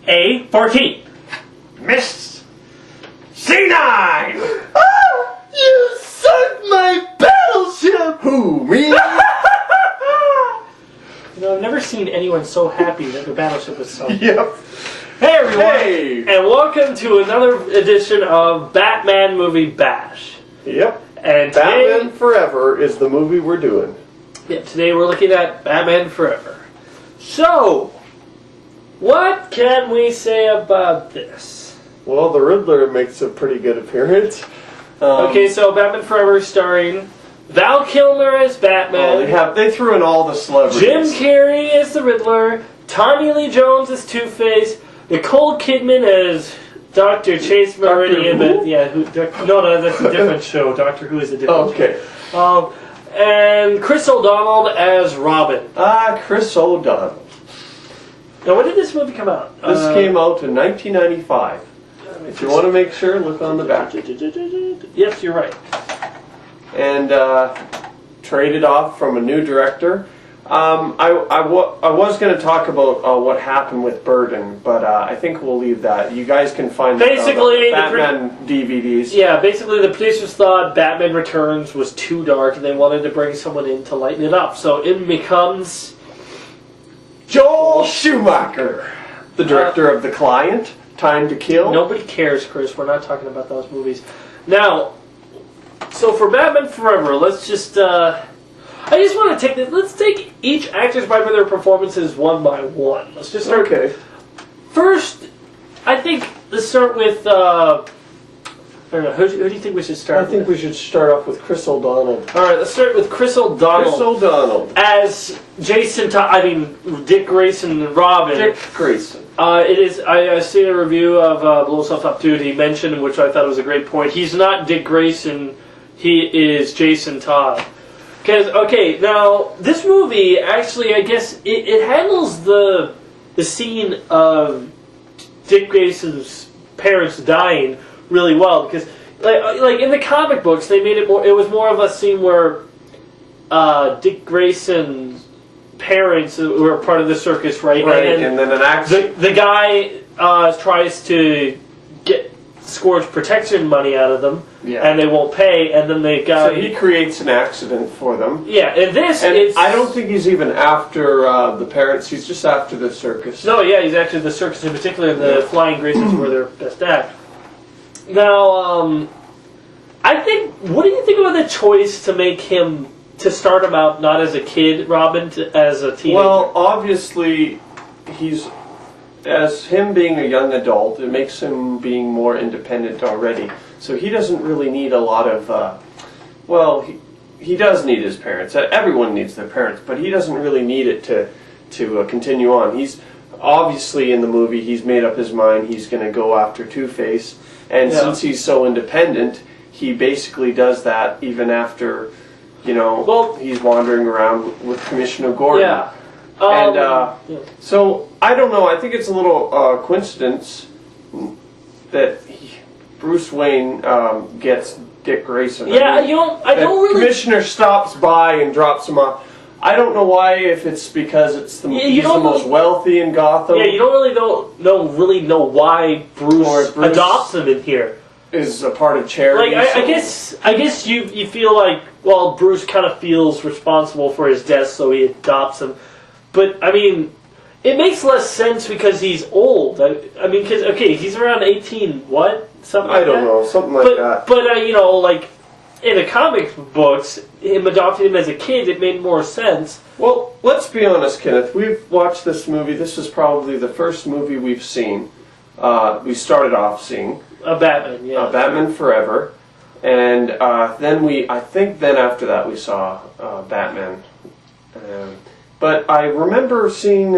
A14. Miss C9! Ah! You sunk my battleship! Who, me? I've never seen anyone so happy that the battleship was sunk. Yep. Hey everyone, Hey! and welcome to another edition of Batman Movie Bash. Yep. And today, Batman Forever is the movie we're doing. today we're looking at Batman Forever. So, what can we say about this? Well, the Riddler makes a pretty good appearance. Okay, so Batman Forever starring Val Kilmer as Batman. They threw in all the celebrities. Jim Carrey as the Riddler, Tommy Lee Jones as Two-Face, Nicole Kidman as Dr. Chase Meridian. Doctor But no, that's a different show. Doctor Who is a different show. And Chris O'Donnell as Robin. Chris O'Donnell. Now, when did this movie come out? This came out in 1995. If you want to make sure, look on the back. Yes, you're right. And traded off from a new director. I was going to talk about what happened with Burton, but I think we'll leave that. You guys can find basically the Batman DVDs. Yeah, basically the producers thought Batman Returns was too dark, and they wanted to bring someone in to lighten it up. So in becomes Joel Schumacher, the director of The Client, Time to Kill. Nobody cares, Chris. We're not talking about those movies. Now, so for Batman Forever, let's just... I just want to take this... Let's take each actor's by their performances one by one. Let's just start... Okay. First, I think, let's start with... I don't know, who do you think we should start with? I think we should start off with Chris O'Donnell. Alright, let's start with Chris O'Donnell. Chris O'Donnell. As Dick Grayson and Robin. Dick Grayson. It is. I seen a review of Blow Yourself Up Dude. He mentioned, which I thought was a great point. He's not Dick Grayson. He is Jason Todd. Okay, now this movie actually, I guess, it handles the scene of Dick Grayson's parents dying really well, because like in the comic books they made it more. It was more of a scene where Dick Grayson's parents were part of the circus, right? Right, and then an accident. The guy tries to get Scourge protection money out of them, and they won't pay, and then the guy... So he creates an accident for them. Yeah, and this... And I don't think he's even after the parents, he's just after the circus. No, yeah, he's actually the circus, in particular the Flying Graysons were their best act. Now, I think... What do you think about the choice to make him... To start him out not as a kid, Robin, as a teenager? Well, obviously, as him being a young adult, it makes him being more independent already. So he doesn't really need a lot of, he does need his parents. Everyone needs their parents, but he doesn't really need it to continue on. He's obviously in the movie, he's made up his mind, he's going to go after Two-Face. And since he's so independent, he basically does that even after, he's wandering around with Commissioner Gordon. Yeah. So, I don't know, I think it's a little coincidence that Bruce Wayne gets Dick Grayson. Yeah, I don't really... Commissioner stops by and drops him off. I don't know why, if it's because he's the most wealthy in Gotham. Yeah, you don't really know why Bruce adopts him in here. Is a part of charity. Like, I guess you feel like, well, Bruce kind of feels responsible for his death, so he adopts him. But, I mean, it makes less sense because he's old. I mean, because, okay, he's around 18, something I like that. don't know, something like that. But you know, like in the comic books, him adopting him as a kid, it made more sense. Well, let's be honest, Kenneth. We've watched this movie. This is probably the first movie we've seen. We started off seeing Batman, yeah. Batman Forever, and I think after that we saw Batman. But I remember seeing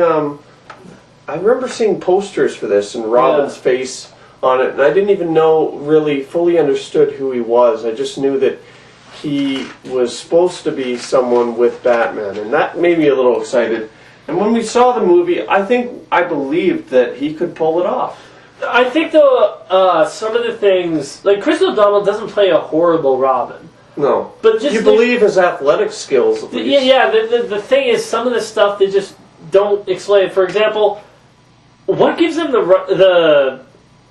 posters for this and Robin's face on it, and I didn't even really fully understood who he was. I just knew that he was supposed to be someone with Batman, and that made me a little excited. And when we saw the movie, I believed that he could pull it off. I think though, some of the things, like Chris O'Donnell doesn't play a horrible Robin. No, but just you believe his athletic skills at least. Yeah. The thing is, some of the stuff they just don't explain. For example, what gives him the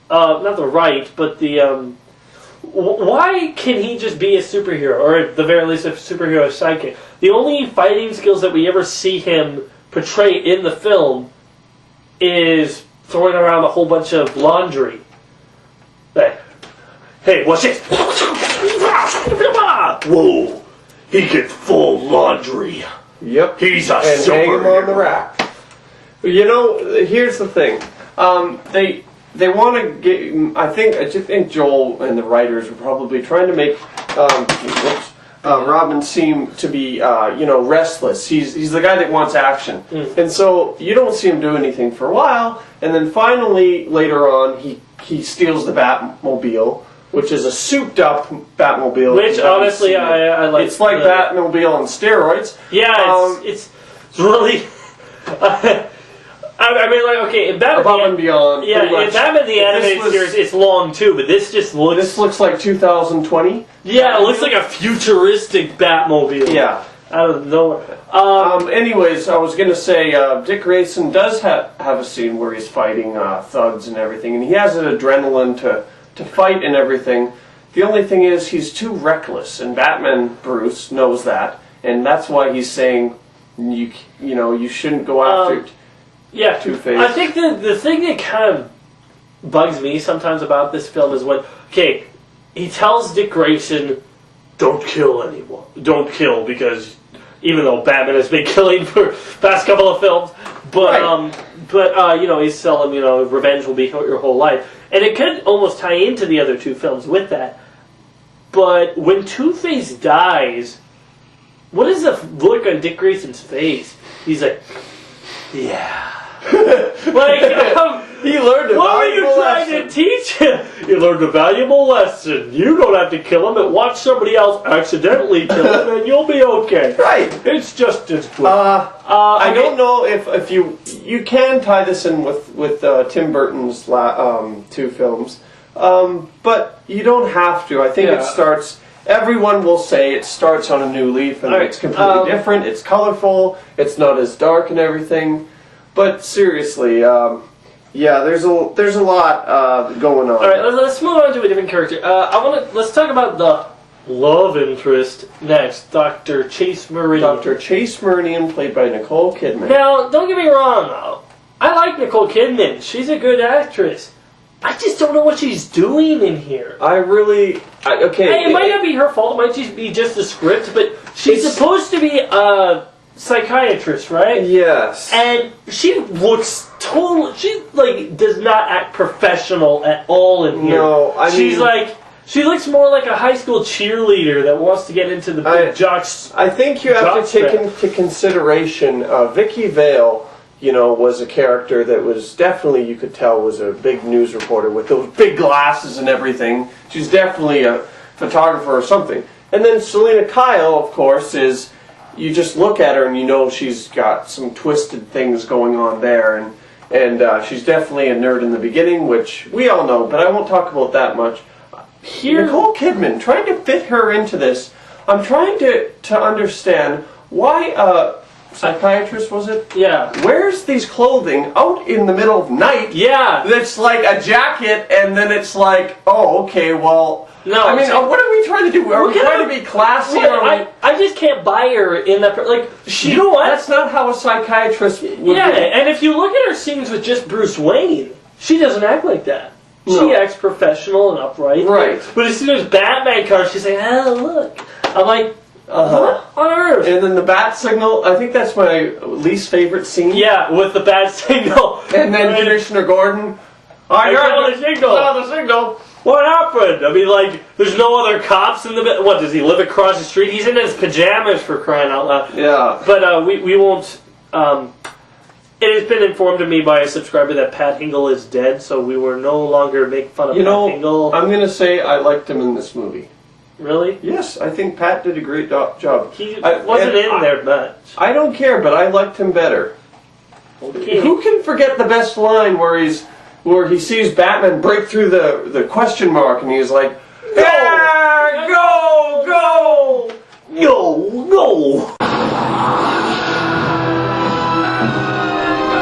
not the right, but the why can he just be a superhero, or at the very least a superhero sidekick? The only fighting skills that we ever see him portray in the film is throwing around a whole bunch of laundry. Hey, watch this! Whoa! He can fold laundry. Yep. He's a and hang him on the rack. You know, here's the thing. They want to get. I think Joel and the writers were probably trying to make Robin seem to be restless. He's the guy that wants action, and so you don't see him do anything for a while, and then finally later on he steals the Batmobile, which is a souped up Batmobile. Which honestly I like. It's like Batmobile on steroids. Yeah, it's really. I mean, like, okay, in Batman Above and Beyond. Yeah, in Batman the Animated Series, it's long too, but this just looks. This looks like 2020. Yeah, it looks like a futuristic Batmobile. Yeah. Out of nowhere. Anyways, I was going to say, Dick Grayson does have a scene where he's fighting thugs and everything, and he has an adrenaline to fight and everything. The only thing is, he's too reckless, and Batman Bruce knows that, and that's why he's saying, you shouldn't go after Two-Face. I think the thing that kind of bugs me sometimes about this film is when, he tells Dick Grayson, don't kill anyone. Don't kill, because even though Batman has been killing for the past couple of films, but he's telling him, revenge will be your whole life. And it could almost tie into the other two films with that. But when Two-Face dies, what is the look on Dick Grayson's face? He's like, yeah. Like, he learned a what are you valuable trying lesson. to teach him? You learned a valuable lesson. You don't have to kill him, but watch somebody else accidentally kill him, and you'll be okay. Right. It's just as good. I don't know if you can tie this in with Tim Burton's two films, but you don't have to. I think it starts. Everyone will say it starts on a new leaf, and it's completely different. It's colorful. It's not as dark and everything. But seriously, there's a lot going on. All right, let's move on to a different character. Let's talk about the love interest next, Dr. Chase Meridian. Dr. Chase Meridian, played by Nicole Kidman. Now, don't get me wrong, though. I like Nicole Kidman. She's a good actress. I just don't know what she's doing in here. It might not be her fault. It might just be just the script, but she's supposed to be a psychiatrist, right? Yes. And she looks she does not act professional at all in here. No, she looks more like a high school cheerleader that wants to get into the big jocks. I think you have to take into consideration Vicky Vale, was a character that was definitely, you could tell, was a big news reporter with those big glasses and everything. She's definitely a photographer or something. And then Selena Kyle, of course, is, you just look at her and she's got some twisted things going on there. And she's definitely a nerd in the beginning, which we all know, but I won't talk about that much. Nicole Kidman, trying to fit her into this, I'm trying to understand why psychiatrist, was it? Yeah. Wears these clothing out in the middle of night. Yeah. That's like a jacket, and then it's like, oh, okay, well. No. I mean, what are we trying to do? Are we trying to be classy? I just can't buy her in that. You know what? That's not how a psychiatrist would be. And if you look at her scenes with just Bruce Wayne, she doesn't act like that. No. She acts professional and upright. Right. But as soon as Batman comes, she's like, oh, look. I'm like, what on earth? And then the bat signal, I think that's my least favorite scene. Yeah, with the bat signal. And then Commissioner Gordon, I got the signal. saw the signal. What happened? I mean, like, there's no other cops in the... What, does he live across the street? He's in his pajamas, for crying out loud. Yeah. But we won't... it has been informed to me by a subscriber that Pat Hingle is dead, so we will no longer make fun of Pat Hingle. I'm going to say I liked him in this movie. Really? Yes, I think Pat did a great job. He wasn't in there much. I don't care, but I liked him better. Okay. Who can forget the best line where he sees Batman break through the question mark and he's like, "Yeah, go, go, Go!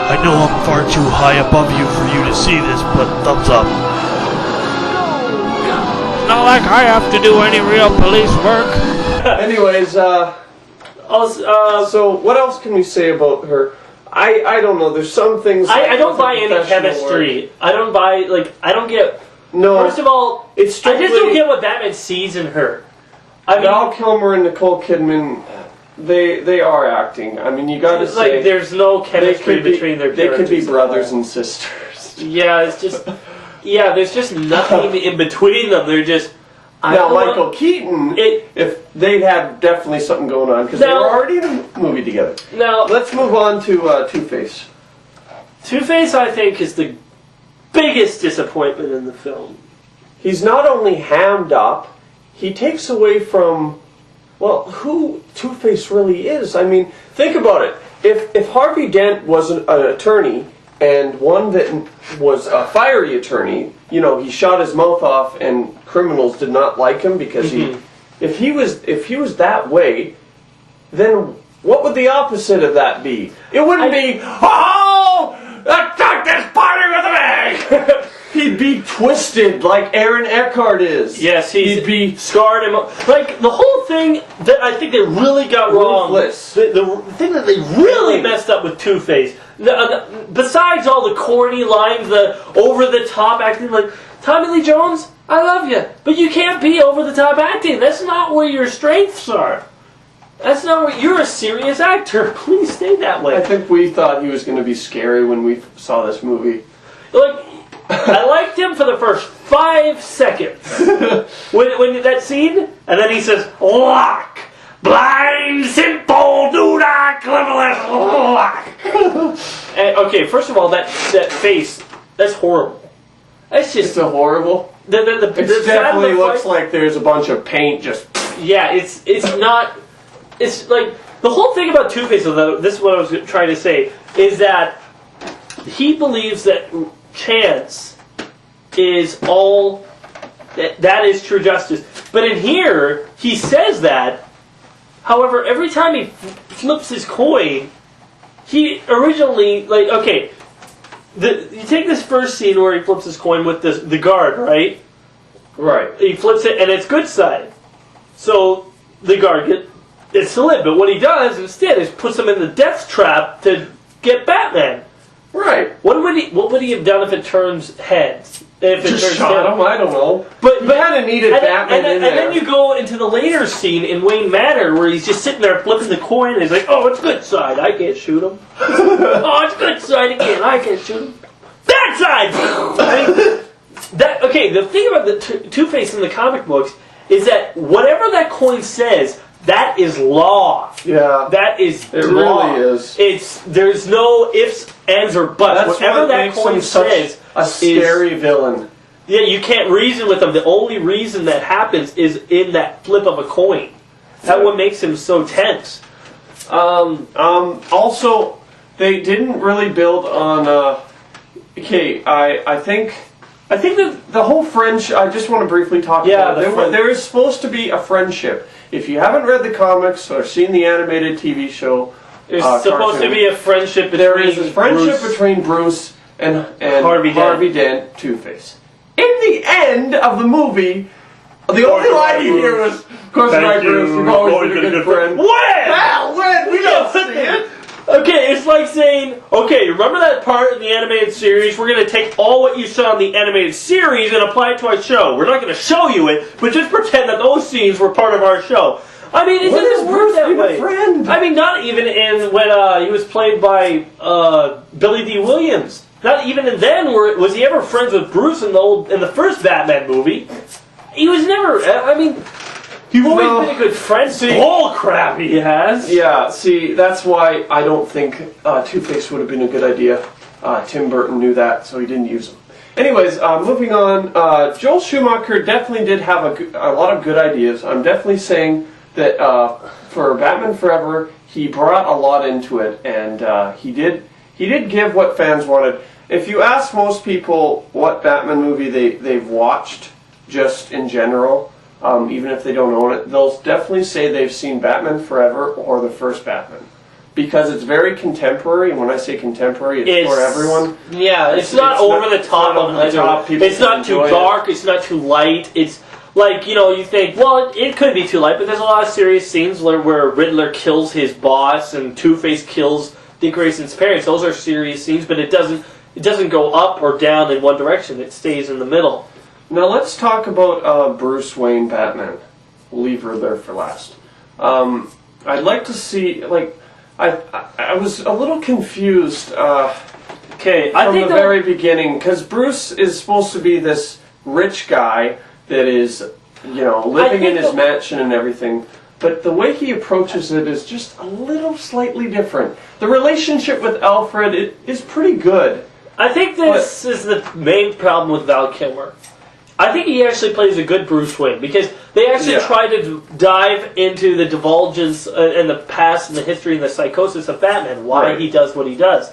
I know I'm far too high above you for you to see this, but thumbs up. Not like I have to do any real police work. Anyways, so what else can we say about her? I don't know. There's some things. I don't buy any professional chemistry. work. I don't buy, I don't get... No. First of all, It's I just don't strictly- get what Batman sees in her. I mean, Val Kilmer and Nicole Kidman, they are acting. I mean, you got to it's say like there's no chemistry between their They characters. could be brothers and sisters. Yeah, it's just... Yeah, there's just nothing in between them. They're just... Now, Michael Keaton, if they'd have definitely something going on because they Now- were already in a movie together. Now, Let's move on to Two-Face. Two-Face, I think, is the biggest disappointment in the film. He's not only hammed up, he takes away from, well, who Two-Face really is. I mean, think about it. If Harvey Dent was an attorney and one that was a fiery attorney, you know, he shot his mouth off and criminals did not like him because if he was that way, then what would the opposite of that be? It wouldn't be, oh, attack this party with a bag. He'd be twisted like Aaron Eckhart is. Yes, he'd be scarred and like the whole thing that I think they really got wrong. Ruthless. The thing that they really messed up with Two-Face. Besides all the corny lines, the over the top acting, like Tommy Lee Jones, I love you, but you can't be over the top acting. That's not where your strengths are. That's not where you're a serious actor. Please stay that way. I think we thought he was going to be scary when we saw this movie. Like, I liked him for the first 5 seconds. when that scene, and then he says, lock! Blind, simple, do not, cleverless, lock! And, okay, first of all, that face, that's horrible. That's just... It's a horrible... It definitely looks like there's a bunch of paint just... Yeah, it's not... It's like... The whole thing about Two-Face, though, this is what I was trying to say, is that he believes that chance is all that is true justice. But in here, he says that. However, every time he flips his coin, he originally you take this first scene where he flips his coin with the guard, right? Right. He flips it, and it's good side. So the guard it's to live. But what he does instead is puts him in the death trap to get Batman. Right. What would he have done if it turns heads? If it Just turns shot heads? him, I don't know. But kind of needed Batman in there. And then you go into the later scene in Wayne Manor where he's just sitting there flipping the coin and he's like, oh, it's good side, I can't shoot him. Oh, it's good side again, I can't shoot him. Bad side! I mean, the thing about the Two-Face in the comic books is that whatever that coin says, that is law. Yeah. That is It law. really is. There's no ifs, ands, or buts. That's Whatever what that makes coin him such says a scary villain. Yeah, you can't reason with him. The only reason that happens is in that flip of a coin. That's what makes him so tense. Also, they didn't really build on. I think that the whole friendship. I just want to briefly talk about it. There is supposed to be a friendship. If you haven't read the comics or seen the animated TV show, there's supposed to be a friendship between there is a friendship Bruce between Bruce and Harvey Dent, Two-Face. In the end of the movie, the only line you hear was, "Of course, right, Bruce, you've always been a good friend." When? Well, when? We don't see it. Okay, it's like saying, okay, remember that part in the animated series? We're going to take all what you saw in the animated series and apply it to our show. We're not going to show you it, but just pretend that those scenes were part of our show. I mean, it doesn't work that way. Friend? I mean, not even in when he was played by Billy D. Williams. Not even in then was he ever friends with Bruce in the first Batman movie. He was never. I mean, he's always been a good friend. Bull crap, he has. Yeah, see, that's why I don't think Two-Face would have been a good idea. Tim Burton knew that, so he didn't use him. Anyways, moving on. Joel Schumacher definitely did have a lot of good ideas. I'm definitely saying that for Batman Forever, he brought a lot into it, and he did give what fans wanted. If you ask most people what Batman movie they've watched, just in general, even if they don't own it, they'll definitely say they've seen Batman Forever or the first Batman. Because it's very contemporary, and when I say contemporary, it's for everyone. Yeah, it's not over the top. It's not too dark, it's not too light. It's like, you think, well, it could be too light, but there's a lot of serious scenes where Riddler kills his boss and Two-Face kills Dick Grayson's parents. Those are serious scenes, but it doesn't go up or down in one direction. It stays in the middle. Now let's talk about Bruce Wayne Batman. We'll leave Riddler for last. I'd like to see, I was a little confused from the very beginning, because Bruce is supposed to be this rich guy that is, living in his mansion and everything, but the way he approaches it is just a little slightly different. The relationship with Alfred is pretty good. I think this is the main problem with Val Kilmer. I think he actually plays a good Bruce Wayne, because they actually try to dive into the divulgence and the past and the history and the psychosis of Batman, why he does what he does.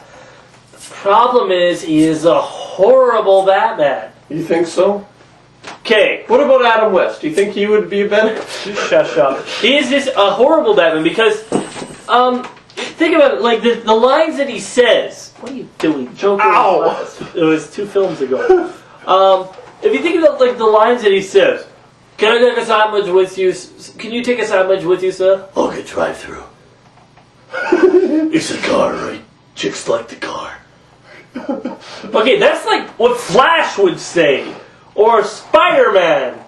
The problem is, he is a horrible Batman. You think so? Okay. What about Adam West? Do you think he would be a better? Shut up. He is just a horrible Batman, because, think about it, like, the lines that he says. What are you doing? Joker. Ow! It was 2 films ago. If you think about, the lines that he says, can I take a sandwich with you? Can you take a sandwich with you, sir? I'll get drive-through. It's a car, right? Chicks like the car. Okay, that's like what Flash would say. Or Spider-Man.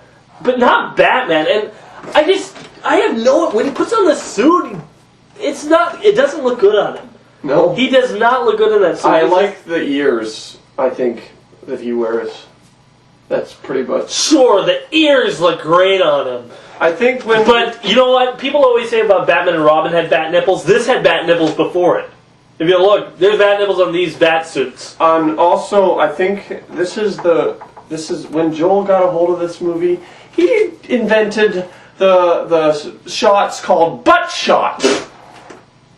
But not Batman. And I have when he puts on the suit, it doesn't look good on him. No. He does not look good in that suit. I like the ears, I think, that he wears. That's pretty much... Sure, the ears look great on him. I think But, you know what? People always say about Batman and Robin had bat nipples. This had bat nipples before it. If you look, there's bat nipples on these bat suits. Also, I think this is when Joel got a hold of this movie, he invented the shots called butt shots.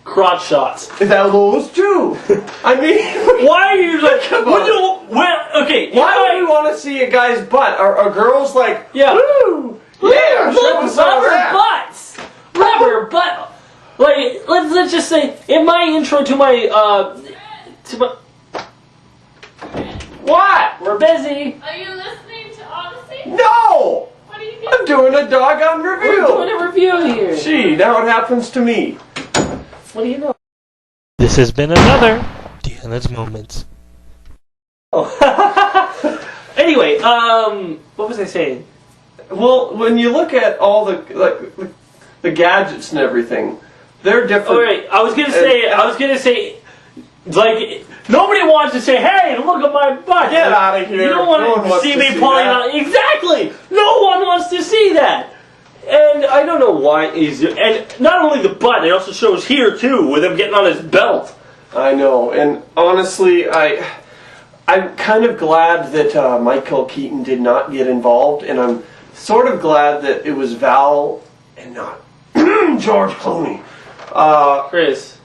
Crotch shots. That those too. I mean, why are you like? Why do you want to see a guy's butt? Are girls like? Yeah. Woo! Yeah. Show us all Rubber that. butts. Rubber butt. Like let's just say in my intro to my What? We're busy. Are you listening to Odyssey? No. What are you doing? I'm doing a doggone review. We're doing a review here. Gee, now it happens to me. What do you know? This has been another Deanna's Moments. Anyway, what was I saying? Well, when you look at all the gadgets and everything, they're different. All right, I was gonna say, like nobody wants to say, "Hey, look at my butt." Get out of here! You don't want to see me pulling out. Exactly. No one wants to see that. And I don't know why and not only the butt, it also shows here too, with him getting on his belt. I know, and honestly, I'm kind of glad that Michael Keaton did not get involved, and I'm sort of glad that it was Val and not George Clooney. Chris.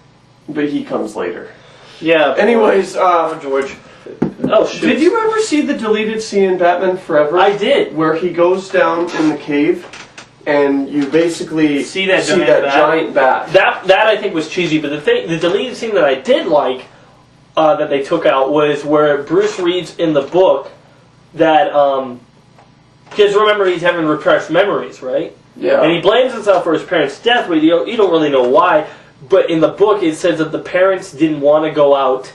But he comes later. Yeah. Anyways, George. Oh, shoot. Did you ever see the deleted scene in Batman Forever? I did. Where he goes down in the cave, and you basically see that giant bat. That I think was cheesy, but the deleted scene that I did like, that they took out, was where Bruce reads in the book that, because remember he's having repressed memories, right? Yeah. And he blames himself for his parents' death, but you don't really know why. but in the book it says that the parents didn't want to go out.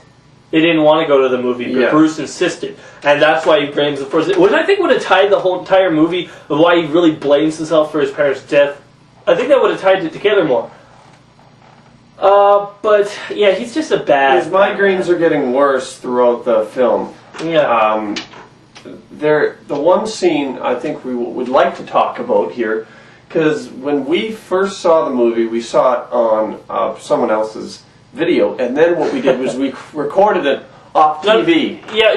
They didn't want to go to the movie, but Bruce insisted. And that's why he blames the first... Which I think would have tied the whole entire movie of why he really blames himself for his parents' death. I think that would have tied it together more. But, yeah, he's just a bad... His migraines are getting worse throughout the film. Yeah. The one scene I think we would like to talk about here, because when we first saw the movie, we saw it on someone else's video, and then what we did was we recorded it off TV. It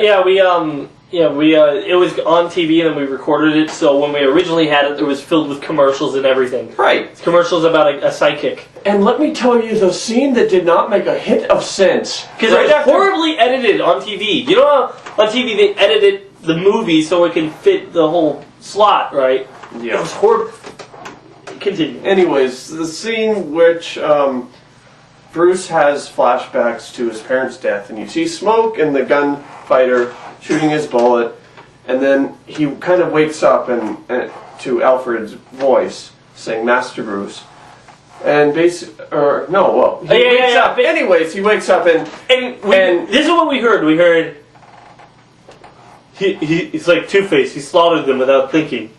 was on TV and then we recorded it, so when we originally had it, it was filled with commercials and everything. Right. Commercials about a psychic. And let me tell you, the scene that did not make a hit of sense. Because it was horribly edited on TV. You know how on TV they edited the movie so it can fit the whole slot, right? Yeah. It was horrible. Continue. Anyways, the scene which Bruce has flashbacks to his parents' death, and you see smoke and the gunfighter shooting his bullet, and then he kind of wakes up and to Alfred's voice saying "Master Bruce," and wakes up. Anyways, he wakes up and this is what we heard. We heard he's like Two-Face. He slaughtered them without thinking,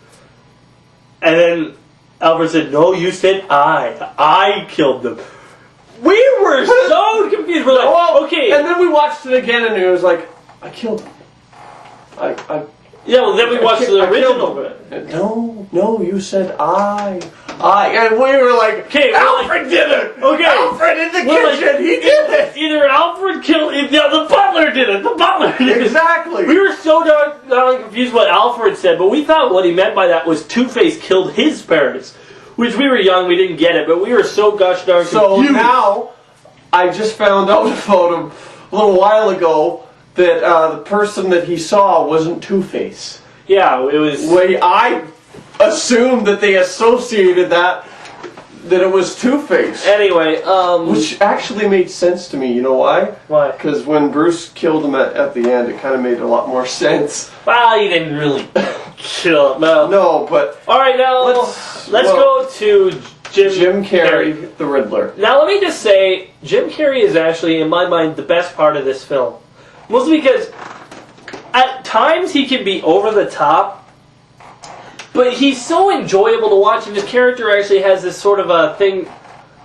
and then Alfred said, "No, you said I killed them." We were so confused. We're like, okay. And then we watched it again, and it was like, I killed him. Yeah, well, then we watched the original. No, you said I. And we were like, okay, Alfred did it! Okay. Alfred in the kitchen, he did it! Either Alfred killed it, the butler did it, the butler did it. Exactly! We were so darn confused what Alfred said, but we thought what he meant by that was Two-Face killed his parents. Which we were young, we didn't get it, but we were so gosh darn confused. So now, I just found out about him a little while ago that the person that he saw wasn't Two-Face. Yeah, it was... I assumed that they associated that it was Two-Face. Anyway, Which actually made sense to me, you know why? Why? Because when Bruce killed him at the end, it kind of made a lot more sense. Well, he didn't really kill him. No, but... Alright, now, let's go to Jim Carrey, the Riddler. Now, let me just say, Jim Carrey is actually, in my mind, the best part of this film. Mostly because, at times, he can be over the top, but he's so enjoyable to watch, and his character actually has this sort of a thing.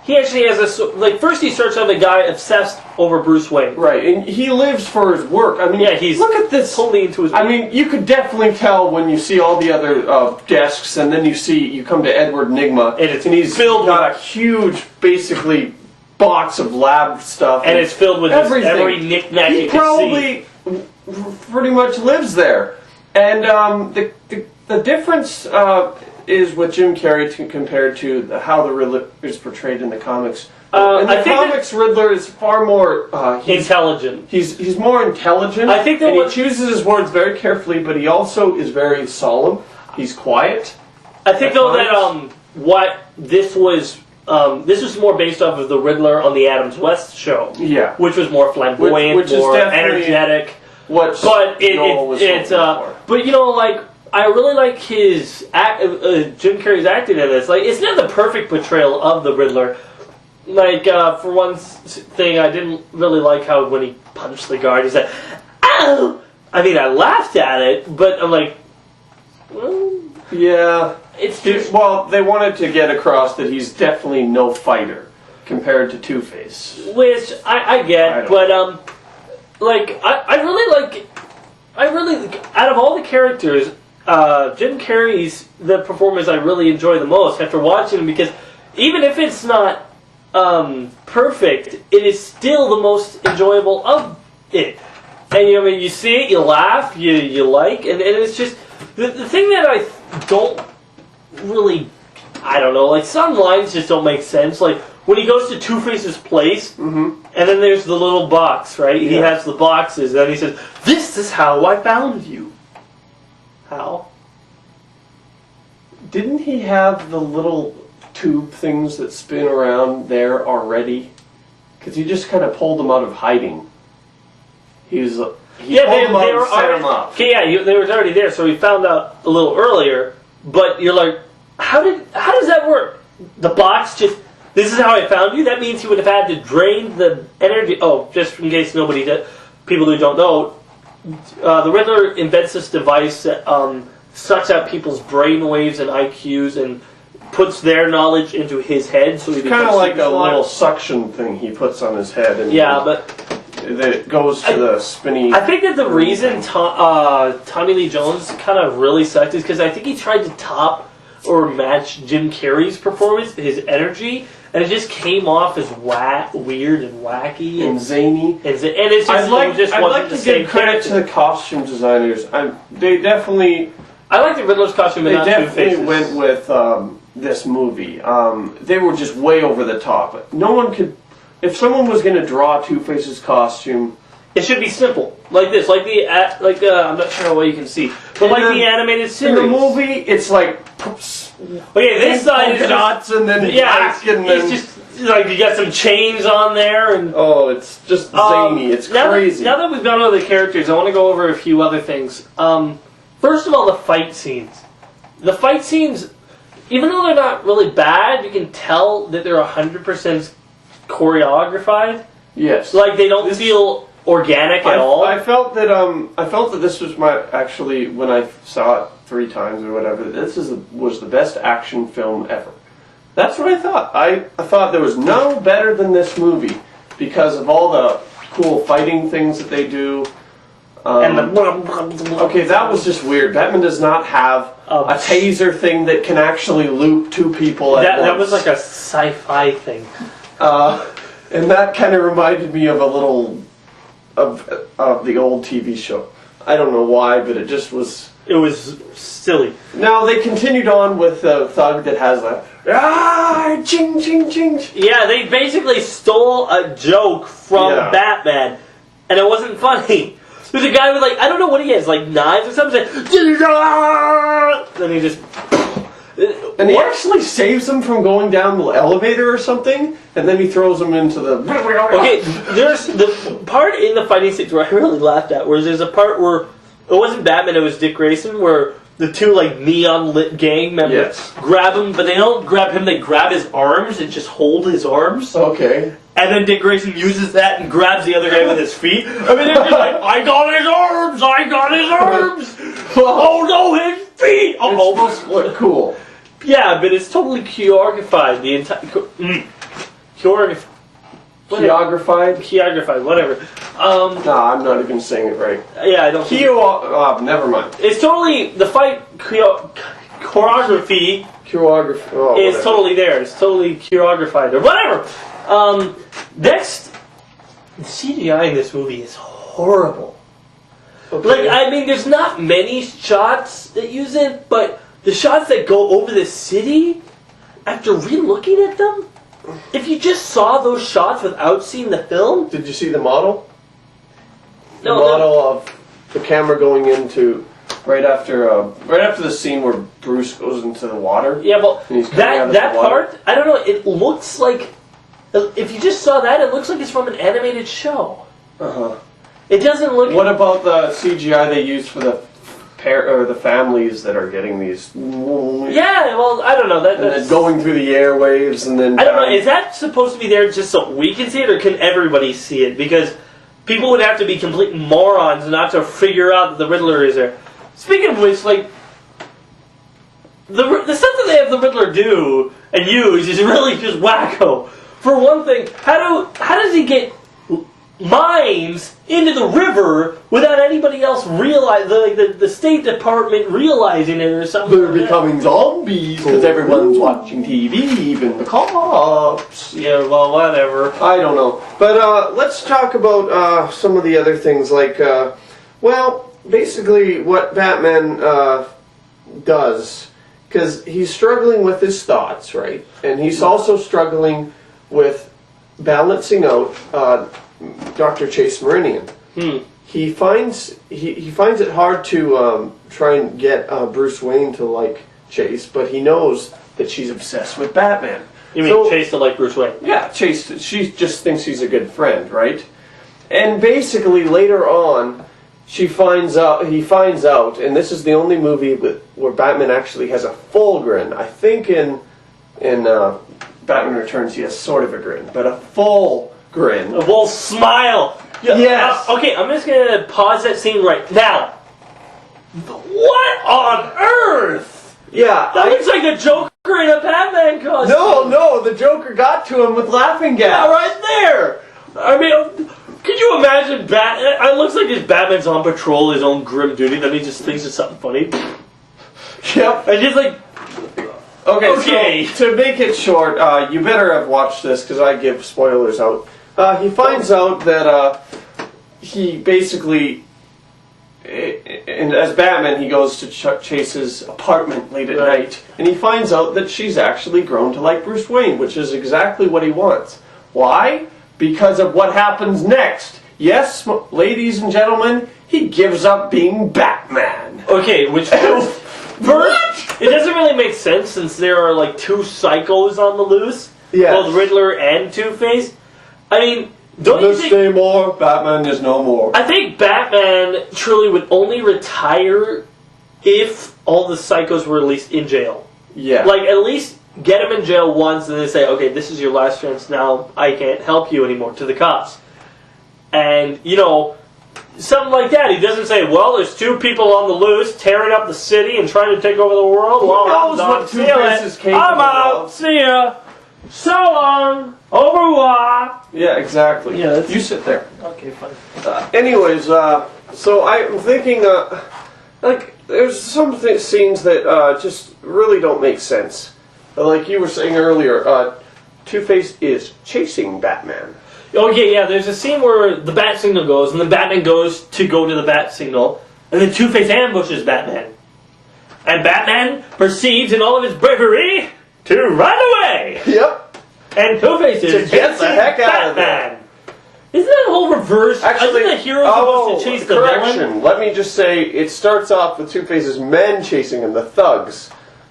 He actually has this, like, first he starts out a guy obsessed over Bruce Wayne. Right, and he lives for his work. I mean, yeah, he's look at this. Totally into his work. I mean, you could definitely tell when you see all the other desks, and then you come to Edward Nygma, and he's got a huge, basically, box of lab stuff. And it's filled with everything. Every knick-knack you can see. He probably pretty much lives there. And the difference is with Jim Carrey compared to how the Riddler is portrayed in the comics. In the comics, Riddler is far more intelligent. He's more intelligent. I think that he chooses his words very carefully, but he also is very solemn. He's quiet. I think though that what this was more based off of the Riddler on the Adams West show. Yeah, which was more flamboyant, which more is energetic. But you know, like, I really like his Jim Carrey's acting in this. Like, it's not the perfect portrayal of the Riddler. Like, for one thing, I didn't really like how when he punched the guard, he said, "Ow!" I mean, I laughed at it, but I'm like, well, yeah. It's just... Well, they wanted to get across that he's definitely no fighter compared to Two-Face. Which I get, but like I really out of all the characters, Jim Carrey's the performance I really enjoy the most after watching him, because even if it's not perfect, it is still the most enjoyable of it. And you know, I mean, you see it, you laugh, you like, and it's just the thing that I don't really, I don't know, like some lines just don't make sense. Like when he goes to Two-Face's place, and then there's the little box, right? Yeah. He has the boxes, and then he says, "This is how I found you." How? Didn't he have the little tube things that spin around there already? Because he just kind of pulled them out of hiding. He pulled them out and set them up. Okay, yeah, they were already there, so he found out a little earlier. But you're like, how does that work? The box just this is how I found you, that means he would have had to drain the energy. Oh, just in case people who don't know, the Riddler invents this device that sucks out people's brain waves and IQs and puts their knowledge into his head. So he It's kind of like a little suction thing he puts on his head. And but that goes to the spinny. I think that the reason Tommy Lee Jones kind of really sucked is because I think he tried to top or match Jim Carrey's performance, his energy, and it just came off as weird and wacky and zany. And it's just, I'd like wasn't to give credit to the costume designers. They definitely. I like the Riddler's costume, but They not definitely Two-Face's. went with this movie. They were just way over the top. No one could. If someone was going to draw Two-Face's costume, it should be simple, like this, like I'm not sure what you can see, but like the animated series. in the movie, it's like. Okay, this side is dots and then yeah, black and then. it's just like you got some chains on there and. Oh, it's just zany. It's crazy. Now that we've gone over the characters, I want to go over a few other things. First of all, the fight scenes. The fight scenes, even though they're not really bad, you can tell that they're 100% choreographed. Yes. Like they don't feel organic at all. I felt that this was actually when I saw it 3 times or whatever. Was the best action film ever. That's what I thought. I thought there was no better than this movie because of all the cool fighting things that they do. And Okay, that was just weird. Batman does not have a taser thing that can actually loop 2 people at once. That was like a sci-fi thing. And that kind of reminded me of a little of the old TV show. I don't know why, but it just was. It was silly. Now they continued on with the thug that has a ching ching ching. Yeah, they basically stole a joke from Batman, and it wasn't funny. There's a guy with I don't know what he has, like knives or something. Then he just. And he actually saves him from going down the elevator or something, and then he throws him into the. Okay, there's the part in the fighting scenes where I really laughed at, where there's a part where it wasn't Batman, it was Dick Grayson, where the 2 neon lit gang members grab him, but they don't grab him, they grab his arms and just hold his arms. Okay. And then Dick Grayson uses that and grabs the other guy with his feet. I mean, they're just like, I got his arms! I got his arms! Oh no, his feet! It's supposed to look cool. Yeah, but it's totally choreographed. The entire choreographed, whatever. No, I'm not even saying it right. Yeah, I don't. Never mind. It's totally the fight choreography. Choreography is totally there. It's totally choreographed or whatever. Next, the CGI in this movie is horrible. Okay. I mean, there's not many shots that use it, but the shots that go over the city, after re-looking at them, if you just saw those shots without seeing the film... Did you see the model? The No, model of the camera going into... Right after the scene where Bruce goes into the water. Yeah, well, and he's coming out of that the water. part, I don't know, it looks like... If you just saw that, it looks like it's from an animated show. Uh-huh. It doesn't look... What about the CGI they used for the the families that are getting these? Yeah, well, I don't know. And then going through the airwaves and then... I don't know, is that supposed to be there just so we can see it, or can everybody see it? Because people would have to be complete morons not to figure out that the Riddler is there. Speaking of which, the stuff that they have the Riddler do and use is really just wacko. For one thing, how does he get mines into the river without anybody else realize, the State Department realizing it or something? They're becoming zombies because everyone's watching TV, even the cops. Yeah, well, whatever. I don't know. But let's talk about some of the other things, basically what Batman does, because he's struggling with his thoughts, right? And he's also struggling with balancing out Dr. Chase Meridian. He finds it hard to try and get Bruce Wayne to like Chase, but he knows that she's obsessed with Batman. You mean Chase to like Bruce Wayne? Yeah, Chase. She just thinks he's a good friend, right? And basically later on, he finds out, and this is the only movie where Batman actually has a full grin. I think in Batman Returns, he has sort of a grin, but a full grin. A full smile. Yes. Okay, I'm just gonna pause that scene right now. What on earth? Yeah. That looks like the Joker in a Batman costume. No, the Joker got to him with laughing gas. Yeah, right there. I mean, could you imagine it looks like his Batman's on patrol, his own grim duty, then he just thinks it's something funny. Yep. And just like, Okay. So to make it short, you better have watched this because I give spoilers out. He finds out that he basically, and as Batman, he goes to chase his apartment late at night, and he finds out that she's actually grown to like Bruce Wayne, which is exactly what he wants. Why? Because of what happens next. Yes, ladies and gentlemen, he gives up being Batman. Okay, which first, it doesn't really make sense since there are like two psychos on the loose, both Riddler and Two-Face. I mean, don't you think... Say more, Batman is no more. I think Batman truly would only retire if all the psychos were released in jail. Yeah. Like, at least get him in jail once and then say, okay, this is your last chance, now I can't help you anymore, to the cops. And, you know, something like that. He doesn't say, well, there's two people on the loose tearing up the city and trying to take over the world. He well, knows I'm what done. Two-Face is capable I'm out. of. See ya. So long. Au revoir. Yeah, exactly. Yeah, you sit there. Okay, fine. Anyways, so I'm thinking, like, there's some scenes that just really don't make sense. Like you were saying earlier, Two-Face is chasing Batman. Okay, yeah, there's a scene where the bat signal goes, and then Batman goes to go to the bat signal, and then Two-Face ambushes Batman. And Batman proceeds in all of his bravery to run away! Yep. And Two-Face is to get the heck out of there. Isn't that a whole reverse? Actually, isn't the hero supposed to chase the villain? Let me just say, it starts off with Two-Face's men chasing him, the thugs.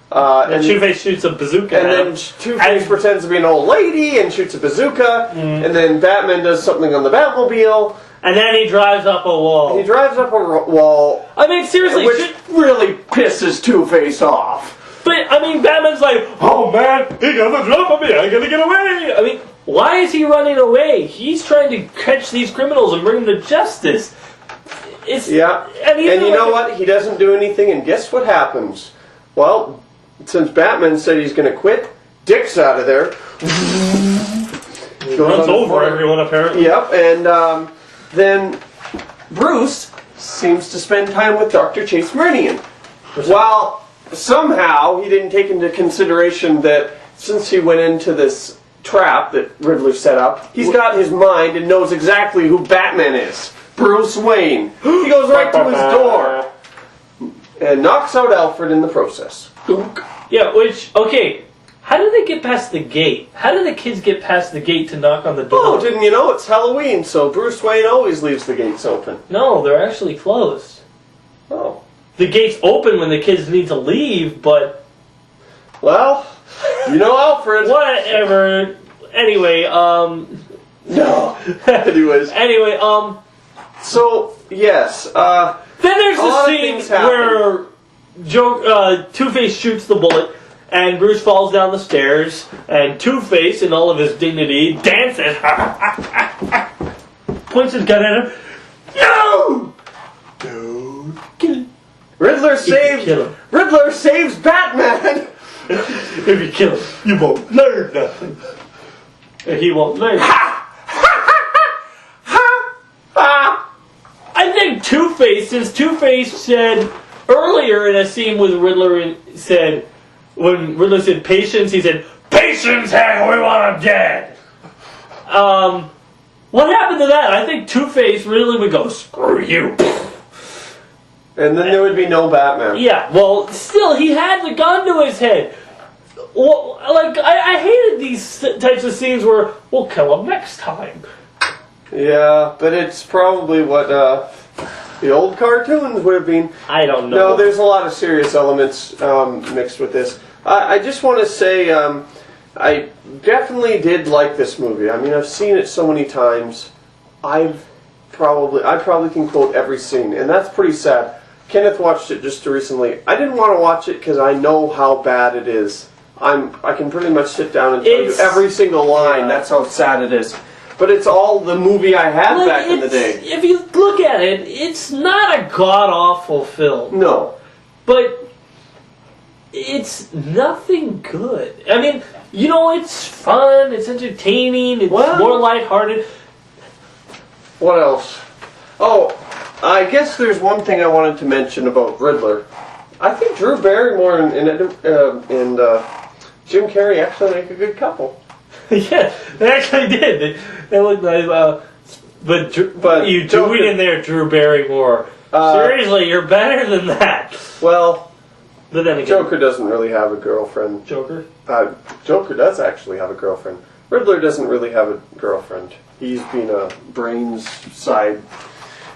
And Two-Face shoots a bazooka and then Two-Face pretends to be an old lady and shoots a bazooka, and then Batman does something on the Batmobile. And then he drives up a wall. He drives up a wall. I mean, seriously, which really pisses Two-Face off. But, I mean, Batman's like, oh man, he got the drop on me, I gotta get away! I mean, why is he running away? He's trying to catch these criminals and bring them to justice. And you know what? He doesn't do anything, and guess what happens? Well, since Batman said he's gonna quit, Dick's out of there. He runs over everyone, apparently. Yep, and then Bruce seems to spend time with Dr. Chase Meridian. While somehow he didn't take into consideration that since he went into this trap that Riddler set up, he's got his mind and knows exactly who Batman is. Bruce Wayne. He goes right to his door and knocks out Alfred in the process. Yeah, okay, how did they get past the gate? How did the kids get past the gate to knock on the door? Oh, didn't you know? It's Halloween, so Bruce Wayne always leaves the gates open. No, they're actually closed. Oh. The gate's open when the kids need to leave, but... Well, you know Alfred. Whatever. Anyway, No. Anyways. Anyway, So, yes, then there's the scene where Two-Face shoots the bullet, and Bruce falls down the stairs, and Two-Face, in all of his dignity, dances, points his gun at him. No! Don't kill him. Riddler saves Batman! If you kill him, you won't learn nothing. He won't learn. I think Two-Face, since Two-Face said earlier in a scene with Riddler, when Riddler said patience, he said, patience, hey, we want him dead. What happened to that? I think Two-Face really would go, screw you. And then there would be no Batman. Yeah, well, still, he had the gun to his head. Well, like, I hated these types of scenes where we'll kill him next time. Yeah, but it's probably what the old cartoons would have been. I don't know. No, there's a lot of serious elements mixed with this. I just want to say I definitely did like this movie. I mean, I've seen it so many times. I probably can quote every scene, and that's pretty sad. Kenneth watched it just recently. I didn't want to watch it because I know how bad it is. I can pretty much sit down and tell you It's- every single line. yeah. That's how sad it is. But it's all the movie I had Like, back in the it's- day. If you look at it, it's not a god-awful film. No. But it's nothing good. I mean, you know, it's fun, it's entertaining, it's Well- more lighthearted. What else? Oh, I guess there's one thing I wanted to mention about Riddler. I think Drew Barrymore and Jim Carrey actually make a good couple. Yeah, they actually did. They looked nice. But you Joker- tweet in there, Drew Barrymore. Seriously, you're better than that. Well, But then again, Joker doesn't really have a girlfriend. Joker. Joker does actually have a girlfriend. Riddler doesn't really have a girlfriend. He's been a brains side.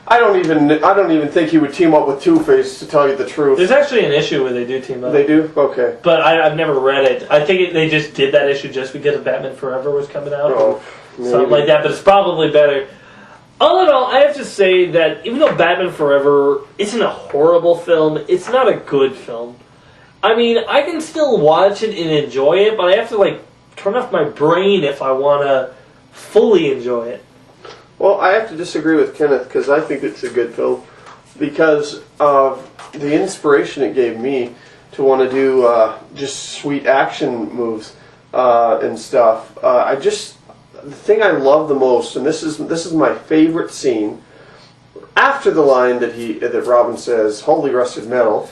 I don't even think he would team up with Two-Face, to tell you the truth. There's actually an issue where they do team up. They do? Okay. But I've never read it. I think they just did that issue just because Batman Forever was coming out. Oh, Something maybe. like that, but it's probably better. All in all, I have to say that even though Batman Forever isn't a horrible film, it's not a good film. I mean, I can still watch it and enjoy it, but I have to, turn off my brain if I want to fully enjoy it. Well, I have to disagree with Kenneth, because I think it's a good film. Because of the inspiration it gave me to want to do just sweet action moves and stuff. The thing I love the most, and this is my favorite scene, after the line that Robin says, "Holy rusted metal,"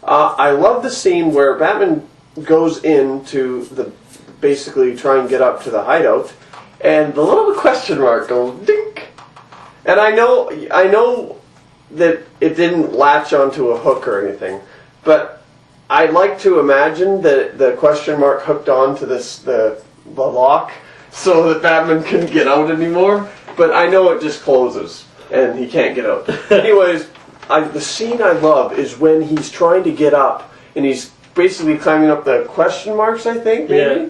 I love the scene where Batman goes in to basically try and get up to the hideout, and the little question mark goes dink. And I know that it didn't latch onto a hook or anything, but I like to imagine that the question mark hooked onto the lock, so that Batman couldn't get out anymore. But I know it just closes and he can't get out. Anyways, the scene I love is when he's trying to get up and he's basically climbing up the question marks, I think, maybe, Yeah.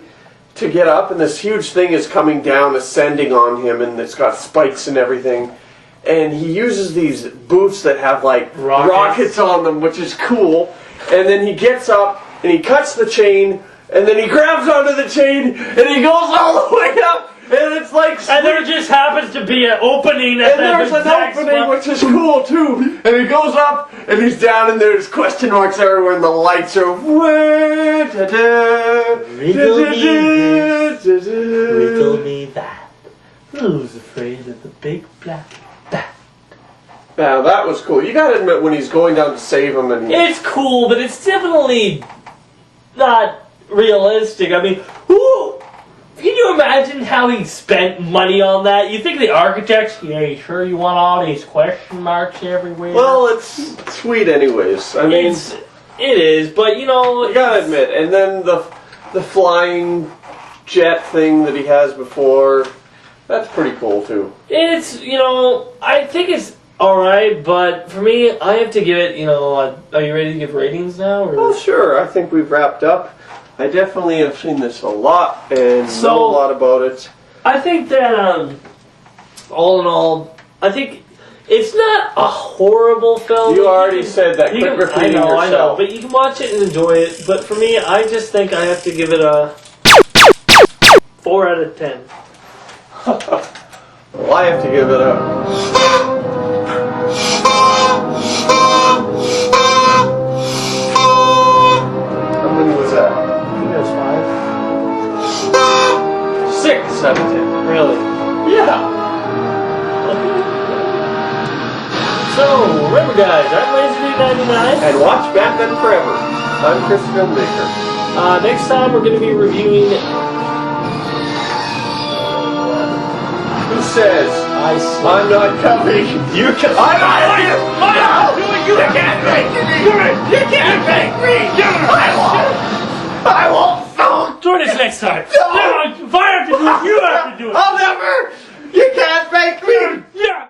to get up, and this huge thing is coming down, ascending on him, and it's got spikes and everything. And he uses these boots that have rockets on them, which is cool. And then he gets up and he cuts the chain, and then he grabs onto the chain and he goes all the way up, and it's like And there just happens to be an opening at and that there's an exact opening, spot. which is cool too. And he goes up, and he's down, and there's question marks everywhere, and the lights are. Riddle me that. Who's afraid of the big black bat? Now that was cool. You gotta admit, when he's going down to save him, and It's cool, but it's definitely not realistic. I mean, can you imagine how he spent money on that? You think the architects, you sure you want all these question marks everywhere? well, it's sweet anyways. I mean, it is, but you gotta admit, and then the flying jet thing that he has before, that's pretty cool too. it's, I think it's alright, but for me, I have to give it, are you ready to give ratings now? Or? Oh, sure. I think we've wrapped up. I definitely have seen this a lot and know a lot about it. I think that, all in all, I think it's not a horrible film. You already said that. Quit repeating I know, yourself. but you can watch it and enjoy it. But for me, I just think I have to give it a 4 out of 10. Well, I have to give it a. How many was that? I think it was 6 out of 10. 5. Really? Yeah. So, remember guys, I'm LaserDude99. And watch Batman Forever. I'm Chris Filmmaker. Next time we're going to be reviewing... Who says I see. I'm not coming? You can. I'm not here. You can't make me. You can't make me. I won't. Join us next time. No, if I have to do it, you have to do it. I'll never. You can't make me. Yeah.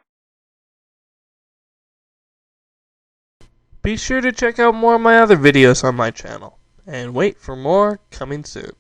Be sure to check out more of my other videos on my channel, and wait for more coming soon.